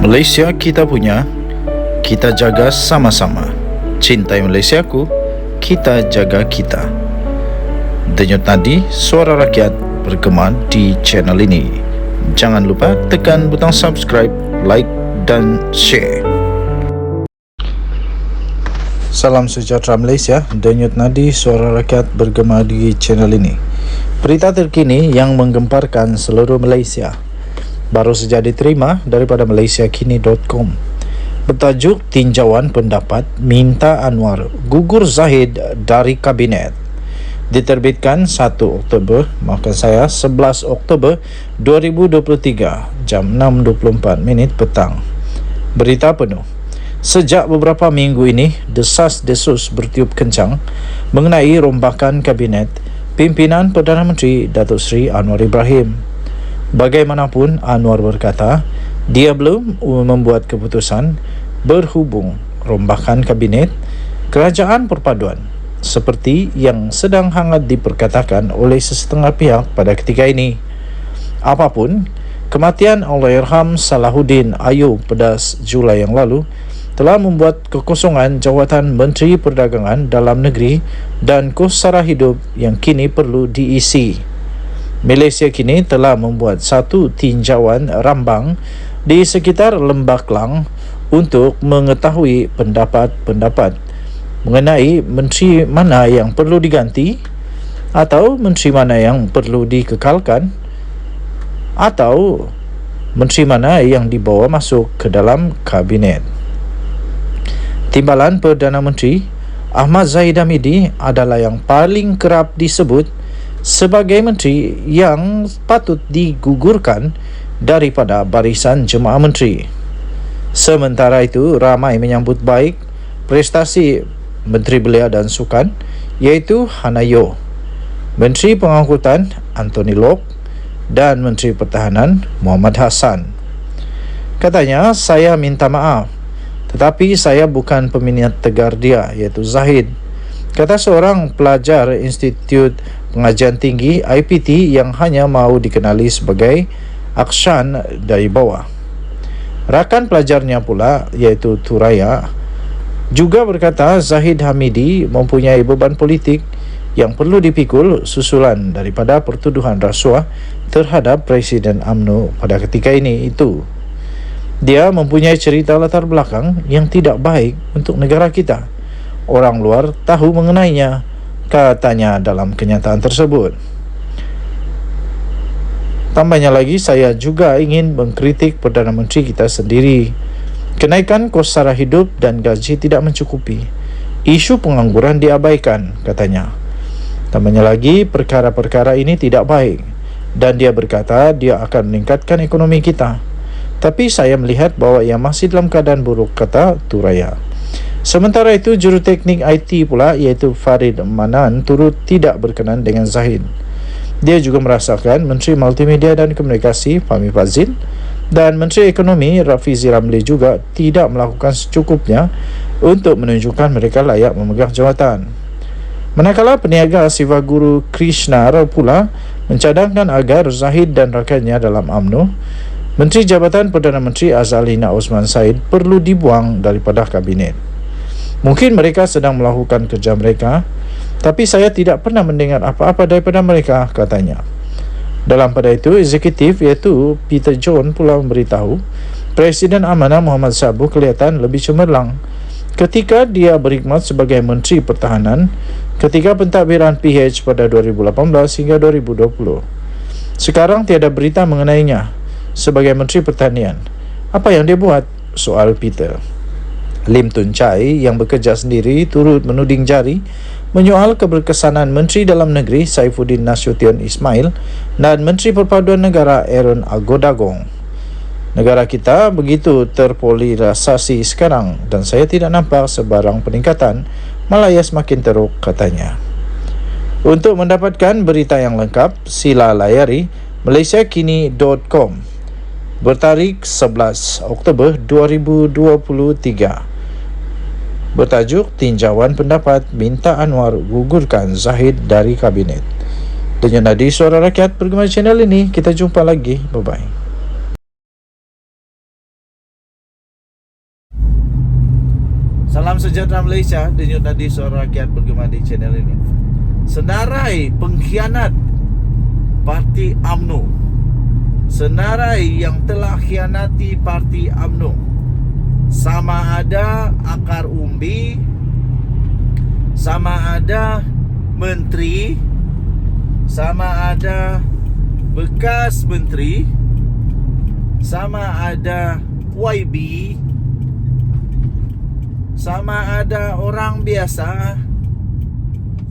Malaysia kita punya, kita jaga sama-sama. Cintai Malaysiaku, kita jaga kita. Denyut nadi suara rakyat bergema di channel ini. Jangan lupa tekan butang subscribe, like dan share. Salam sejahtera Malaysia, denyut nadi suara rakyat bergema di channel ini. Berita terkini yang menggemparkan seluruh Malaysia baru saja diterima daripada malaysiakini.com. Bertajuk tinjauan pendapat minta Anwar gugur Zahid dari kabinet. Diterbitkan 11 Oktober 2023 jam 6.24 petang. Berita penuh. Sejak beberapa minggu ini, desas-desus bertiup kencang mengenai rombakan kabinet pimpinan Perdana Menteri Datuk Seri Anwar Ibrahim. Bagaimanapun, Anwar berkata dia belum membuat keputusan berhubung rombakan kabinet kerajaan perpaduan seperti yang sedang hangat diperkatakan oleh sesetengah pihak pada ketika ini. Apapun, kematian Allahyarham Salahuddin Ayub pada Julai yang lalu telah membuat kekosongan jawatan Menteri Perdagangan Dalam Negeri dan kos sara hidup yang kini perlu diisi. Malaysia kini telah membuat satu tinjauan rambang di sekitar Lembah Klang untuk mengetahui pendapat-pendapat mengenai menteri mana yang perlu diganti atau menteri mana yang perlu dikekalkan atau menteri mana yang dibawa masuk ke dalam kabinet. Timbalan Perdana Menteri Ahmad Zahid Hamidi adalah yang paling kerap disebut sebagai menteri yang patut digugurkan daripada barisan jemaah menteri. Sementara itu, ramai menyambut baik prestasi Menteri Belia dan Sukan iaitu Hannah Yeoh, Menteri Pengangkutan Anthony Loke dan Menteri Pertahanan Muhammad Hassan. Katanya, saya minta maaf, tetapi saya bukan peminat tegar dia iaitu Zahid, kata seorang pelajar Institut Pengajian Tinggi IPT yang hanya mahu dikenali sebagai Akshan dari bawah. Rakan pelajarnya pula iaitu Thuraya juga berkata Zahid Hamidi mempunyai beban politik yang perlu dipikul susulan daripada pertuduhan rasuah terhadap Presiden UMNO pada ketika ini itu. Dia mempunyai cerita latar belakang yang tidak baik untuk negara kita. Orang luar tahu mengenainya, katanya dalam kenyataan tersebut. Tambahnya lagi, saya juga ingin mengkritik Perdana Menteri kita sendiri. Kenaikan kos sara hidup dan gaji tidak mencukupi. Isu pengangguran diabaikan, katanya. Tambahnya lagi, perkara-perkara ini tidak baik dan dia berkata dia akan meningkatkan ekonomi kita. Tapi saya melihat bahwa ia masih dalam keadaan buruk, kata Thuraya. Sementara itu, juruteknik IT pula iaitu Farid Manan turut tidak berkenan dengan Zahid. Dia juga merasakan Menteri Multimedia dan Komunikasi Fahmi Fadzil dan Menteri Ekonomi Rafizi Ramli juga tidak melakukan secukupnya untuk menunjukkan mereka layak memegang jawatan. Manakala peniaga Siva Guru Krishna pula mencadangkan agar Zahid dan rakannya dalam UMNO, Menteri Jabatan Perdana Menteri Azalina Osman Said perlu dibuang daripada kabinet. Mungkin mereka sedang melakukan kerja mereka, tapi saya tidak pernah mendengar apa-apa daripada mereka, katanya. Dalam pada itu, eksekutif iaitu Peter John pula memberitahu Presiden Amanah Muhammad Sabu kelihatan lebih cemerlang ketika dia berkhidmat sebagai Menteri Pertahanan ketika pentadbiran PH pada 2018 hingga 2020. Sekarang tiada berita mengenainya sebagai Menteri Pertanian. Apa yang dia buat? Soal Peter. Lim Tun Chai yang bekerja sendiri turut menuding jari menyoal keberkesanan Menteri Dalam Negeri Saifuddin Nasution Ismail dan Menteri Perpaduan Negara Aaron Agodagong. Negara kita begitu terpolarisasi sekarang dan saya tidak nampak sebarang peningkatan, malah ia semakin teruk, katanya. Untuk mendapatkan berita yang lengkap, sila layari malaysiakini.com bertarikh 11 Oktober 2023. Bertajuk tinjauan pendapat minta Anwar gugurkan Zahid dari kabinet. Denyut nadi suara rakyat bergema channel ini. Kita jumpa lagi. Bye bye. Salam sejahtera Malaysia. Denyut nadi suara rakyat bergema di channel ini. Senarai pengkhianat Parti UMNO. Senarai yang telah khianati Parti UMNO, sama ada akar umbi, sama ada menteri, sama ada bekas menteri, sama ada YB, sama ada orang biasa,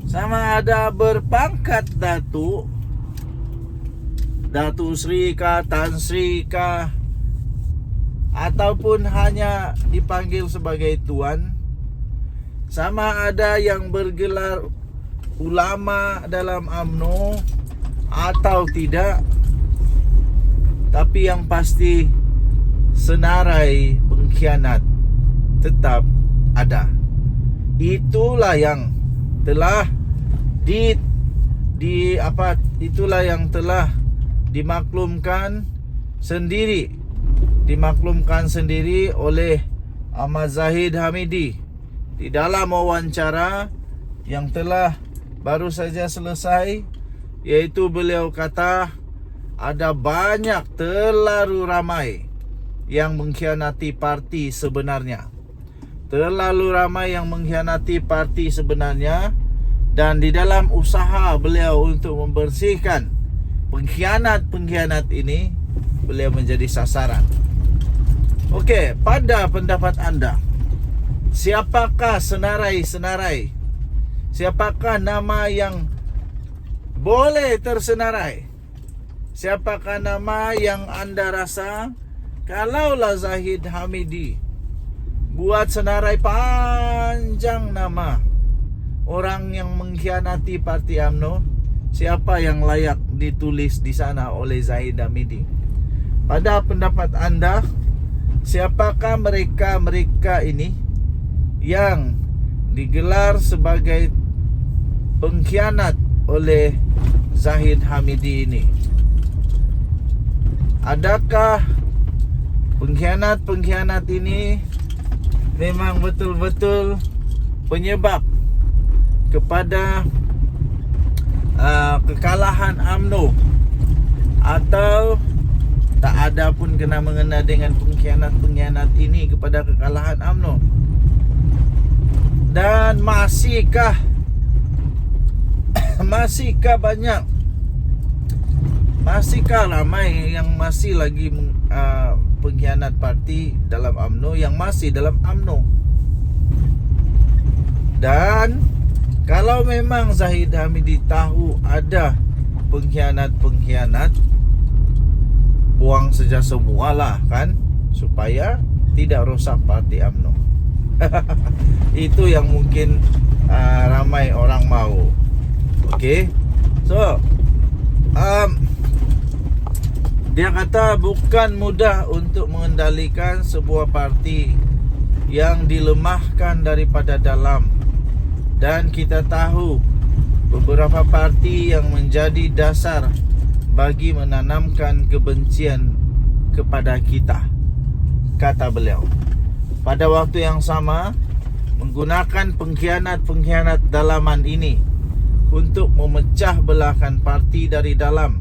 sama ada berpangkat Datuk Sri kah, Tan Sri kah, ataupun hanya dipanggil sebagai Tuan. Sama ada yang bergelar ulama dalam UMNO atau tidak. Tapi yang pasti senarai pengkhianat tetap ada. Itulah yang telah itulah yang telah dimaklumkan sendiri oleh Ahmad Zahid Hamidi di dalam wawancara yang telah baru saja selesai, yaitu beliau kata ada banyak, terlalu ramai yang mengkhianati parti sebenarnya. Terlalu ramai yang mengkhianati parti sebenarnya, dan di dalam usaha beliau untuk membersihkan pengkhianat ini, beliau menjadi sasaran. Okey, pada pendapat anda, siapakah senarai? Siapakah nama yang boleh tersenarai? Siapakah nama yang anda rasa kalaulah Zahid Hamidi buat senarai panjang nama orang yang mengkhianati Parti UMNO, siapa yang layak ditulis di sana oleh Zahid Hamidi? Pada pendapat anda, siapakah mereka ini yang digelar sebagai pengkhianat oleh Zahid Hamidi ini? Adakah pengkhianat ini memang betul-betul penyebab kepada kekalahan UMNO, atau tak ada pun kena-mengena dengan pengkhianat ini kepada kekalahan UMNO? Dan masihkah ramai yang masih lagi pengkhianat parti dalam UMNO, yang masih dalam UMNO? Dan kalau memang Zahid Hamidi tahu ada pengkhianat, buang saja semualah kan, supaya tidak rosak parti UMNO. Itu yang mungkin ramai orang mau. Okey. So dia kata bukan mudah untuk mengendalikan sebuah parti yang dilemahkan daripada dalam. Dan kita tahu beberapa parti yang menjadi dasar bagi menanamkan kebencian kepada kita, kata beliau. Pada waktu yang sama, menggunakan pengkhianat dalaman ini untuk memecah belahkan parti dari dalam.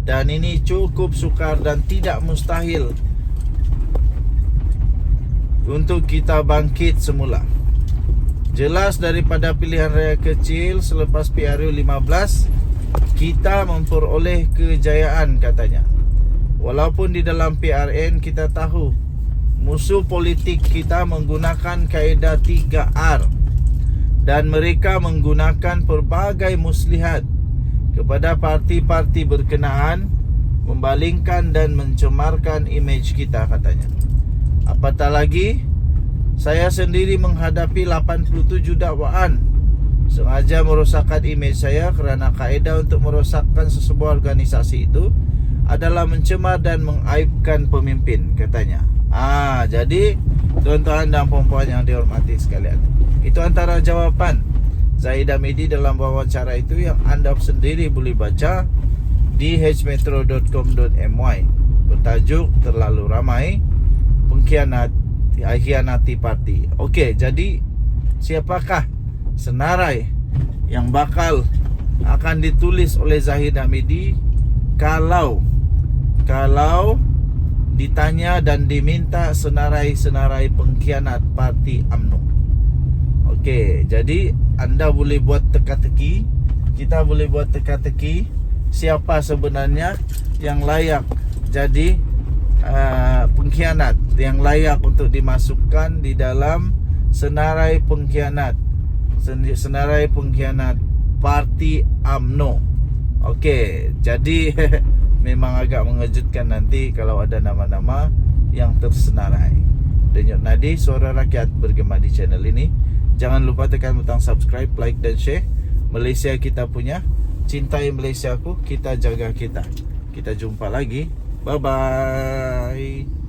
Dan ini cukup sukar dan tidak mustahil untuk kita bangkit semula. Jelas daripada pilihan raya kecil selepas PRU 15, kita memperoleh kejayaan, katanya. Walaupun di dalam PRN kita tahu musuh politik kita menggunakan kaedah 3R, dan mereka menggunakan pelbagai muslihat kepada parti-parti berkenaan, membalingkan dan mencemarkan imej kita, katanya. Apatah lagi, saya sendiri menghadapi 87 dakwaan sengaja merosakkan imej saya kerana kaedah untuk merosakkan sesebuah organisasi itu adalah mencemar dan mengaibkan pemimpin, katanya. Jadi tuan-tuan dan puan-puan yang dihormati sekalian, itu antara jawapan Zahid Hamidi dalam wawancara itu yang anda sendiri boleh baca di hmetro.com.my bertajuk terlalu ramai, pengkhianat hianati parti. Okey, jadi siapakah senarai yang bakal akan ditulis oleh Zahid Hamidi kalau ditanya dan diminta senarai-senarai pengkhianat parti UMNO? Okey, jadi anda boleh buat teka-teki, kita boleh buat teka-teki siapa sebenarnya yang layak jadi pengkhianat, yang layak untuk dimasukkan di dalam senarai pengkhianat parti UMNO. Okey, jadi memang agak mengejutkan nanti kalau ada nama-nama yang tersenarai. Denyut nadi suara rakyat bergema di channel ini. Jangan lupa tekan butang subscribe, like dan share. Malaysia kita punya, cintai Malaysiaku, kita jaga kita. Kita jumpa lagi. Bye bye.